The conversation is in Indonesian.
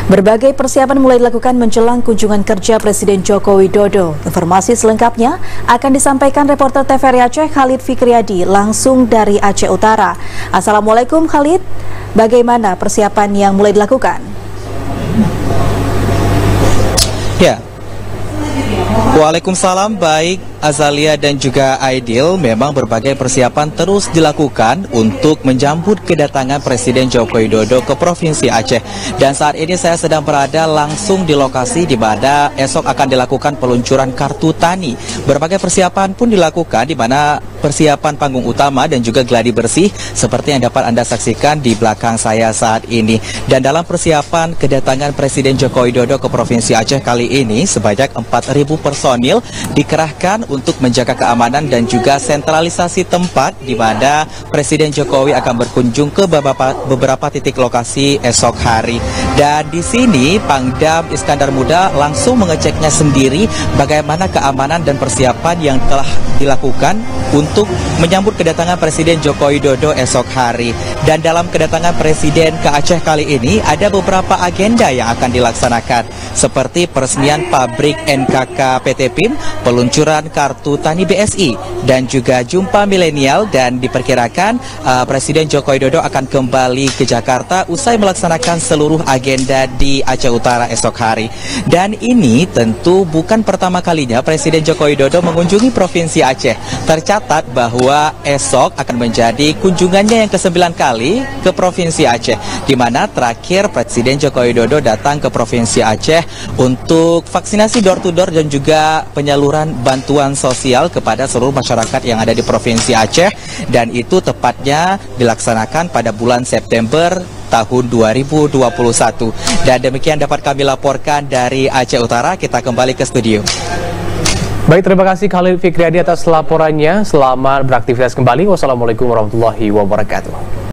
Berbagai persiapan mulai dilakukan menjelang kunjungan kerja Presiden Joko Widodo. Informasi selengkapnya akan disampaikan reporter TVRI Aceh Khalid Fikriyadi langsung dari Aceh Utara. Assalamualaikum Khalid, bagaimana persiapan yang mulai dilakukan? Ya, Waalaikumsalam, baik Azalia dan juga Aidil. Memang berbagai persiapan terus dilakukan untuk menjemput kedatangan Presiden Joko Widodo ke Provinsi Aceh. Dan saat ini saya sedang berada langsung di lokasi di mana esok akan dilakukan peluncuran kartu tani. Berbagai persiapan pun dilakukan, di mana persiapan panggung utama dan juga gladi bersih seperti yang dapat Anda saksikan di belakang saya saat ini. Dan dalam persiapan kedatangan Presiden Joko Widodo ke Provinsi Aceh kali ini, sebanyak 4.000 personil dikerahkan untuk menjaga keamanan dan juga sentralisasi tempat di mana Presiden Jokowi akan berkunjung ke beberapa titik lokasi esok hari. Dan di sini Pangdam Iskandar Muda langsung mengeceknya sendiri bagaimana keamanan dan persiapan yang telah dilakukan untuk menyambut kedatangan Presiden Joko Widodo esok hari. Dan dalam kedatangan Presiden ke Aceh kali ini ada beberapa agenda yang akan dilaksanakan, seperti peresmian pabrik NKK PT PIM, peluncuran kartu tani BSI, dan juga jumpa milenial. Dan diperkirakan Presiden Joko Widodo akan kembali ke Jakarta usai melaksanakan seluruh agenda di Aceh Utara esok hari. Dan ini tentu bukan pertama kalinya Presiden Joko Widodo mengunjungi Provinsi Aceh. Tercatat bahwa esok akan menjadi kunjungannya yang ke-9 kali ke Provinsi Aceh, di mana terakhir Presiden Joko Widodo datang ke Provinsi Aceh untuk vaksinasi door to door dan juga penyaluran bantuan sosial kepada seluruh masyarakat yang ada di Provinsi Aceh, dan itu tepatnya dilaksanakan pada bulan September tahun 2021. Dan demikian dapat kami laporkan dari Aceh Utara. Kita kembali ke studio. Baik, terima kasih Khalid Fikriyadi atas laporannya. Selamat beraktivitas kembali. Wassalamualaikum warahmatullahi wabarakatuh.